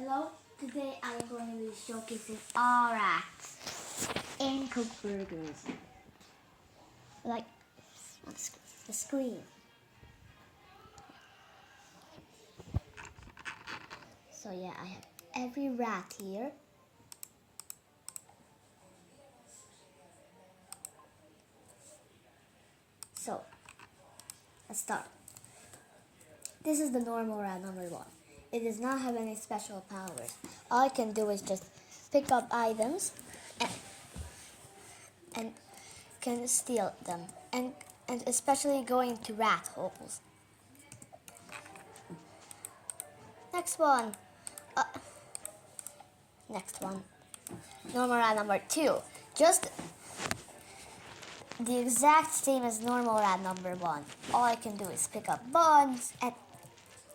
Hello, today I am going to be showcasing all rats in Cook Burgers. Like on the screen. So yeah, I have every rat here. So let's start. This is the normal rat number 1. It does not have any special powers. All I can do is just pick up items and can steal them. And especially going to rat holes. Next one. Uh, Next one. Normal rat number 2. Just the exact same as normal rat number 1. All I can do is pick up buns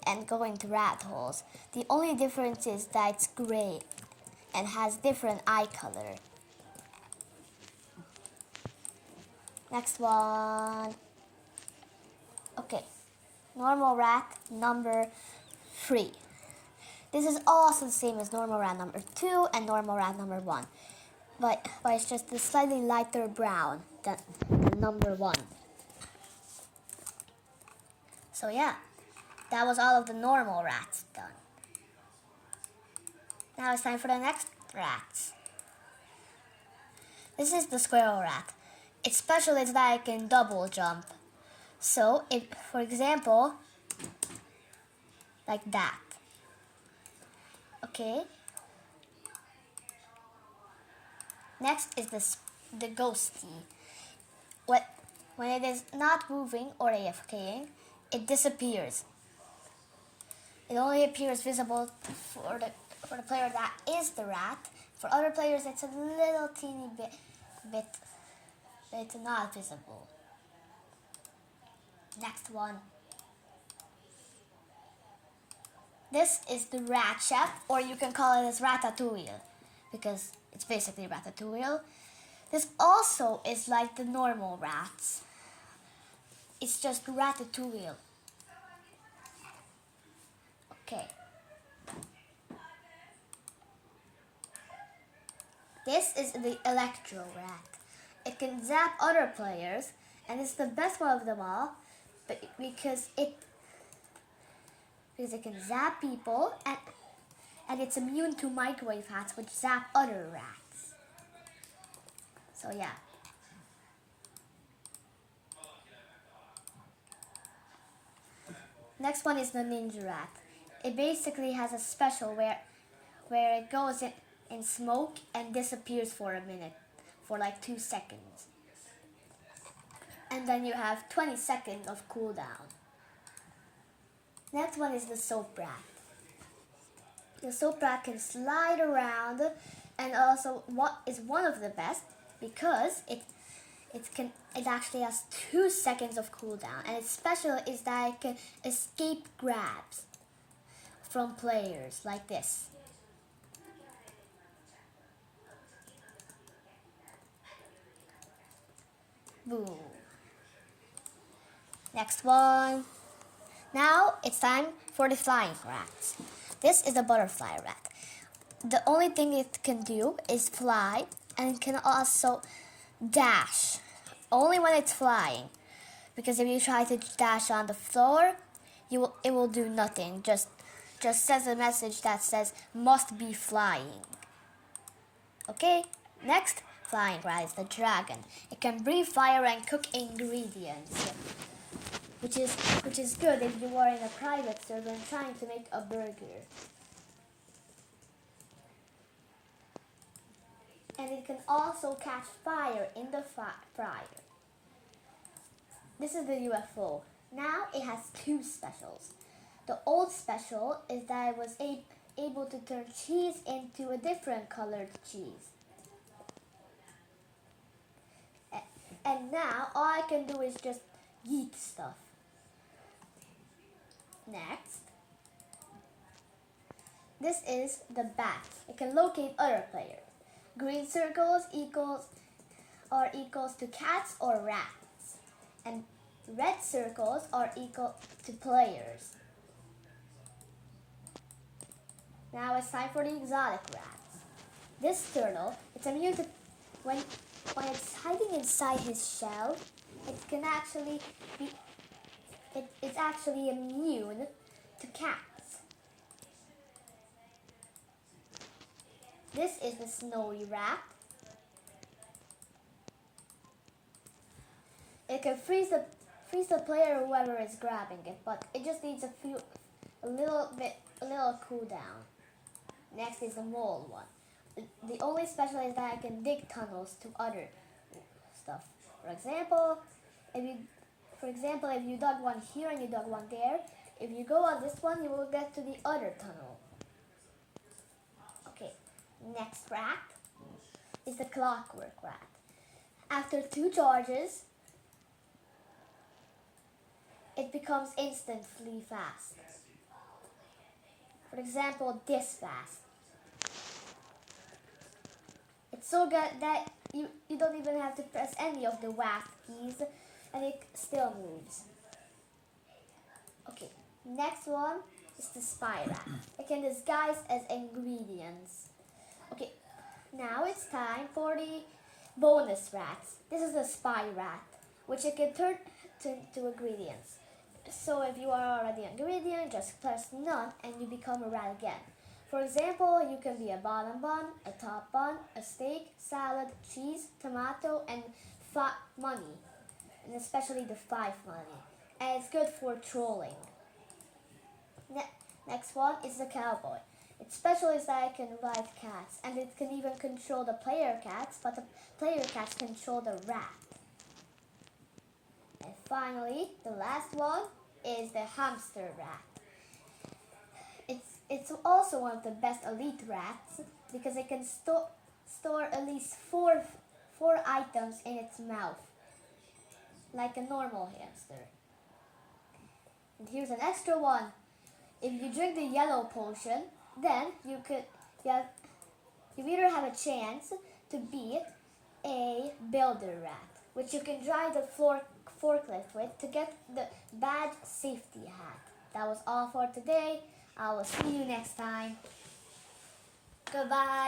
and go into rat holes. The only difference is that it's gray and has different eye color. Next one. Okay. Normal rat number 3. This is also the same as normal rat number 2 and normal rat number 1. But it's just a slightly lighter brown than number 1. So yeah, that was all of the normal rats done. Now it's time for the next rats. This is the squirrel rat. Its special is that it can double jump. So, for example, like that. Okay. Next is the ghosty. When it is not moving or AFKing, it disappears. It only appears visible for the player that is the rat. For other players, it's a little teeny bit not visible. Next one. This is the rat chef, or you can call it as ratatouille, because it's basically ratatouille. This also is like the normal rats. It's just ratatouille. Okay. This is the electro rat. It can zap other players, and it's the best one of them all, but because it can zap people, and it's immune to microwave hats, which zap other rats. So yeah. Next one is the ninja rat. It basically has a special where it goes in smoke and disappears for a minute, for like 2 seconds. And then you have 20 seconds of cooldown. Next one is the soap rat. The soap rat can slide around and also is one of the best because it actually has 2 seconds of cooldown, and its special is that it can escape grabs from players like this. Boom. Next one. Now it's time for the flying rats. This is a butterfly rat. The only thing it can do is fly, and it can also dash. Only when it's flying. Because if you try to dash on the floor, it will do nothing. Just says a message that says must be flying. Okay, next flying rat is the dragon. It can breathe fire and cook ingredients, which is good if you are in a private server and trying to make a burger. And it can also catch fire in the fryer. This is the UFO. Now it has 2 specials. The old special is that it was able to turn cheese into a different colored cheese. And now all I can do is just yeet stuff. Next. This is the bat. It can locate other players. Green circles equals to cats or rats. And red circles are equal to players. Now it's time for the exotic rats. This turtle, it's immune to when it's hiding inside his shell. It can actually be. It's actually immune to cats. This is the snowy rat. It can freeze the player or whoever is grabbing it, but it just needs a little cooldown. Next is the mole one. The only special is that I can dig tunnels to other stuff. For example, if you dug one here and you dug one there, if you go on this one, you will get to the other tunnel. Okay, next rat is the clockwork rat. After 2 charges, it becomes instantly fast. For example, this fast. It's so good that you don't even have to press any of the WASD keys and it still moves. Okay, next one is the spy rat. It can disguise as ingredients. Okay, now it's time for the bonus rats. This is the spy rat, which it can turn to ingredients. So if you are already an ingredient, just press none and you become a rat again. For example, you can be a bottom bun, a top bun, a steak, salad, cheese, tomato, and money. And especially the 5 money. And it's good for trolling. Next one is the cowboy. Its special is that it can ride cats, and it can even control the player cats, but the player cats control the rat. And finally, the last one is the hamster rat. It's also one of the best elite rats because it can store at least four items in its mouth, like a normal hamster. And here's an extra one. If you drink the yellow potion, then you either have a chance to beat a builder rat, which you can drive the forklift with to get the badge safety hat. That was all for today. I will see you next time. Goodbye.